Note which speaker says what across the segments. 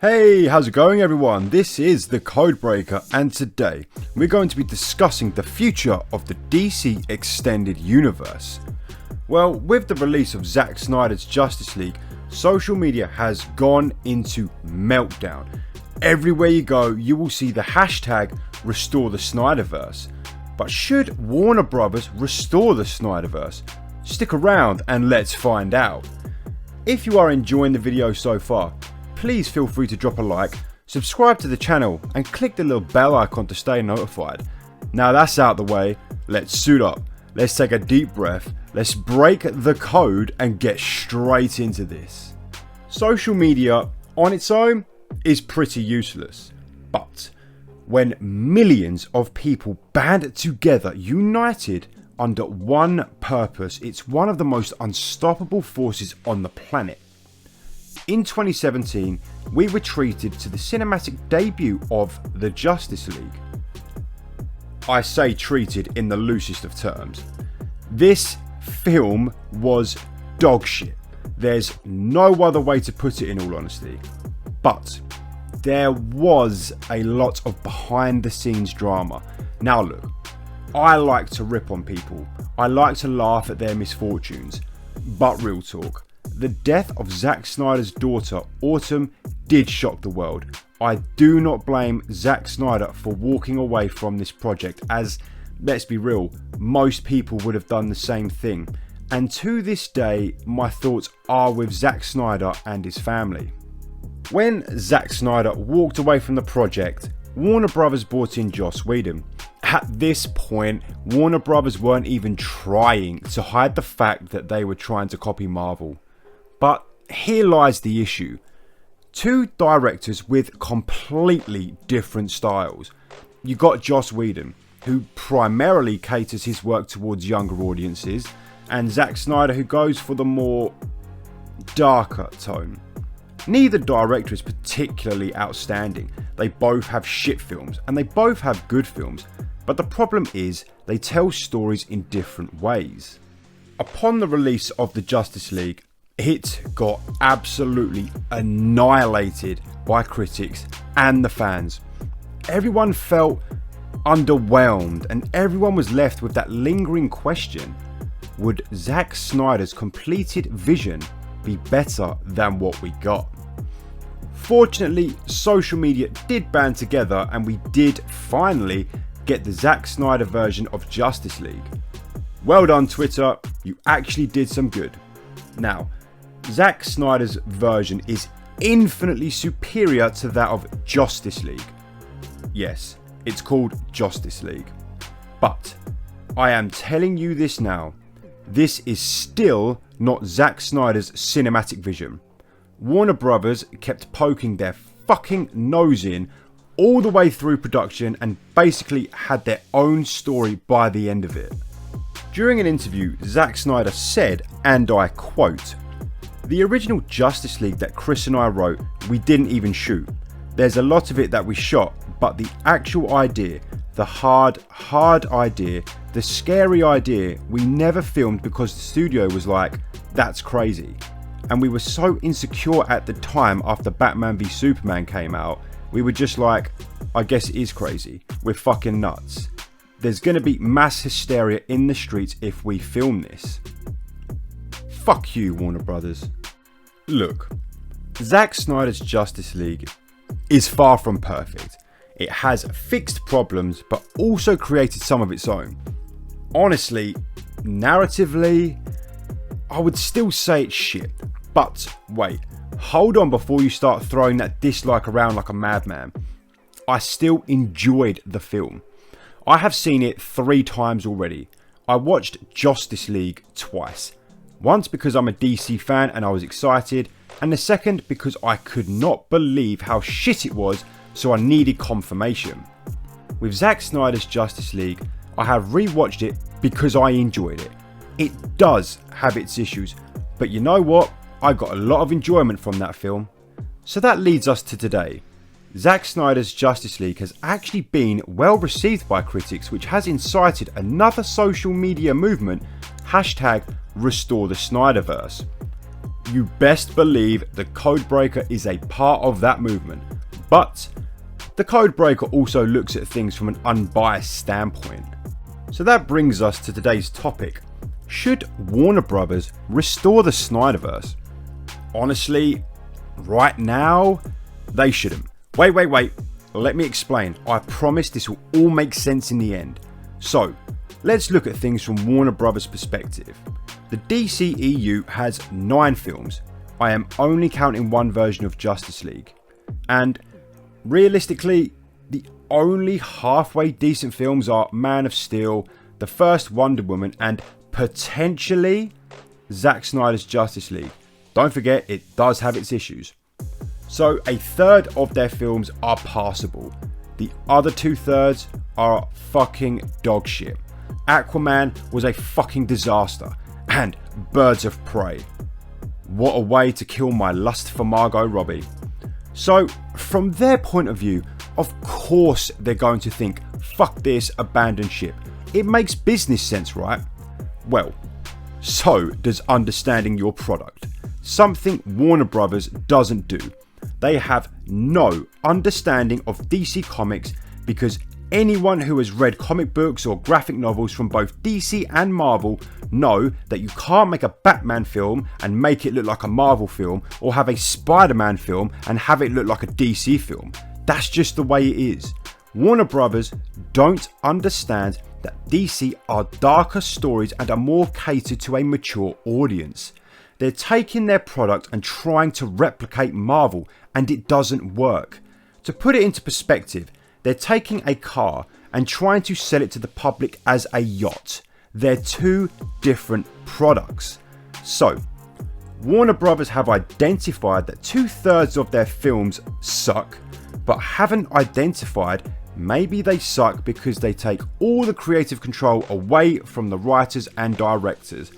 Speaker 1: Hey, how's it going everyone? This is the Codebreaker and today we're going to be discussing the future of the DC Extended Universe. Well, with the release of Zack Snyder's Justice League, social media has gone into meltdown. Everywhere you go, you will see the hashtag restorethesnyderverse. But should Warner Brothers restore the Snyderverse? Stick around and let's find out. If you are enjoying the video so far, please feel free to drop a like, subscribe to the channel and click the little bell icon to stay notified. Now that's out the way, let's suit up, let's take a deep breath, let's break the code and get straight into this. Social media on its own is pretty useless, but when millions of people band together united under one purpose, it's one of the most unstoppable forces on the planet. In 2017, we were treated to the cinematic debut of the Justice League. I say treated in the loosest of terms. This film was dog shit. There's no other way to put it in all honesty. But there was a lot of behind the scenes drama. Now look, I like to rip on people. I like to laugh at their misfortunes. But real talk. The death of Zack Snyder's daughter, Autumn, did shock the world. I do not blame Zack Snyder for walking away from this project as, let's be real, most people would have done the same thing. And to this day, my thoughts are with Zack Snyder and his family. When Zack Snyder walked away from the project, Warner Brothers brought in Joss Whedon. At this point, Warner Brothers weren't even trying to hide the fact that they were trying to copy Marvel. But here lies the issue. Two directors with completely different styles. You got Joss Whedon, who primarily caters his work towards younger audiences, and Zack Snyder, who goes for the more darker tone. Neither director is particularly outstanding. They both have shit films, and they both have good films, but the problem is they tell stories in different ways. Upon the release of the Justice League, it got absolutely annihilated by critics and the fans. Everyone felt underwhelmed and everyone was left with that lingering question: would Zack Snyder's completed vision be better than what we got? Fortunately, social media did band together and we did finally get the Zack Snyder version of Justice League. Well done Twitter, you actually did some good. Now, Zack Snyder's version is infinitely superior to that of Justice League. Yes, it's called Justice League. But I am telling you this now, this is still not Zack Snyder's cinematic vision. Warner Brothers kept poking their fucking nose in all the way through production and basically had their own story by the end of it. During an interview, Zack Snyder said, and I quote, "The original Justice League that Chris and I wrote, we didn't even shoot. There's a lot of it that we shot, but the actual idea, the hard idea, the scary idea, we never filmed because the studio was like, that's crazy. And we were so insecure at the time after Batman v Superman came out, we were just like, I guess it is crazy. We're fucking nuts. There's gonna be mass hysteria in the streets if we film this." Fuck you, Warner Brothers. Look, Zack Snyder's Justice League is far from perfect. It has fixed problems but also created some of its own. Honestly, narratively, I would still say it's shit. But wait, hold on before you start throwing that dislike around like a madman. I still enjoyed the film. I have seen it 3 times already. I watched Justice League twice. Once because I'm a DC fan and I was excited, and the second because I could not believe how shit it was, so I needed confirmation. With Zack Snyder's Justice League, I have rewatched it because I enjoyed it. It does have its issues, but you know what? I got a lot of enjoyment from that film. So that leads us to today. Zack Snyder's Justice League has actually been well received by critics, which has incited another social media movement, hashtag restorethesnyderverse. you best believe the Codebreaker is a part of that movement. But the Codebreaker also looks at things from an unbiased standpoint. So that brings us to today's topic. Should Warner Brothers restore the Snyderverse? Honestly, right now, they shouldn't. Wait. Let me explain. I promise this will all make sense in the end. So, let's look at things from Warner Brothers' perspective. The DCEU has 9 films. I am only counting one version of Justice League. And realistically, the only halfway decent films are Man of Steel, the first Wonder Woman, and potentially Zack Snyder's Justice League. Don't forget, it does have its issues. So a third of their films are passable. The other 2/3 are fucking dog shit. Aquaman was a fucking disaster. And Birds of Prey. What a way to kill my lust for Margot Robbie. So from their point of view, of course they're going to think, fuck this, abandon ship. It makes business sense, right? Well, so does understanding your product. Something Warner Brothers doesn't do. They have no understanding of DC Comics, because anyone who has read comic books or graphic novels from both DC and Marvel know that you can't make a Batman film and make it look like a Marvel film, or have a Spider-Man film and have it look like a DC film. That's just the way it is. Warner Brothers don't understand that DC are darker stories and are more catered to a mature audience. They're taking their product and trying to replicate Marvel, and it doesn't work. To put it into perspective, they're taking a car and trying to sell it to the public as a yacht. They're two different products. So, Warner Brothers have identified that 2/3 of their films suck, but haven't identified maybe they suck because they take all the creative control away from the writers and directors.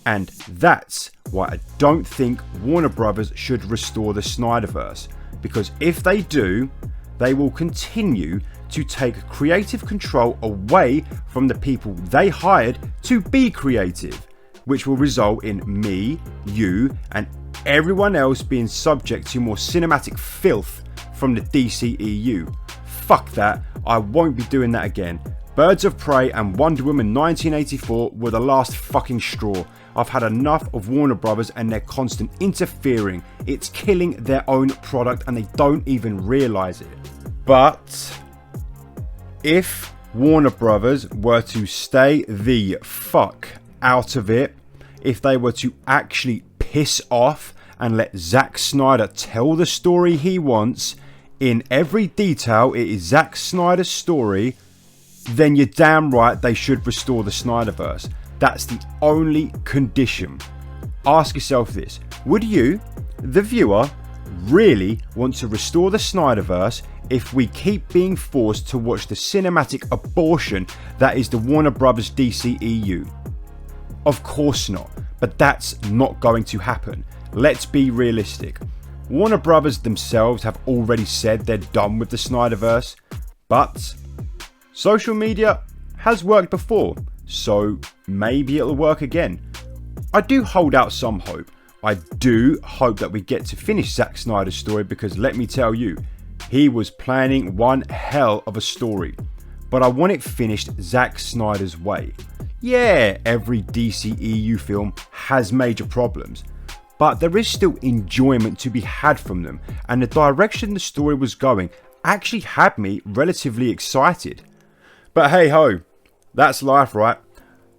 Speaker 1: And that's why I don't think Warner Brothers should restore the Snyderverse, because if they do, they will continue to take creative control away from the people they hired to be creative, which will result in me, you, and everyone else being subject to more cinematic filth from the DCEU. Fuck that, I won't be doing that again. Birds of Prey and Wonder Woman 1984 were the last fucking straw. I've had enough of Warner Brothers and their constant interfering. It's killing their own product and they don't even realise it. But if Warner Brothers were to stay the fuck out of it, if they were to actually piss off and let Zack Snyder tell the story he wants, in every detail it is Zack Snyder's story, then you're damn right they should restore the Snyderverse. That's the only condition. Ask yourself this: would you, the viewer, really want to restore the Snyderverse if we keep being forced to watch the cinematic abortion that is the Warner Brothers DCEU? Of course not, but that's not going to happen. Let's be realistic. Warner Brothers themselves have already said they're done with the Snyderverse, but social media has worked before, so maybe it'll work again. I do hold out some hope. I do hope that we get to finish Zack Snyder's story, because let me tell you, he was planning one hell of a story. But I want it finished Zack Snyder's way. Yeah, every DCEU film has major problems, but there is still enjoyment to be had from them, and the direction the story was going actually had me relatively excited. But hey ho, that's life, right?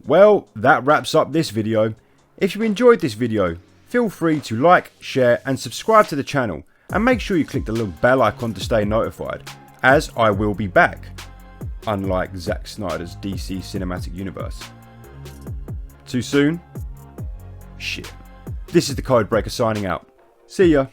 Speaker 1: Well, that wraps up this video. If you enjoyed this video, feel free to like, share and subscribe to the channel, and make sure you click the little bell icon to stay notified, as I will be back, unlike Zack Snyder's DC Cinematic Universe. Too soon? Shit. This is the Codebreaker signing out. See ya.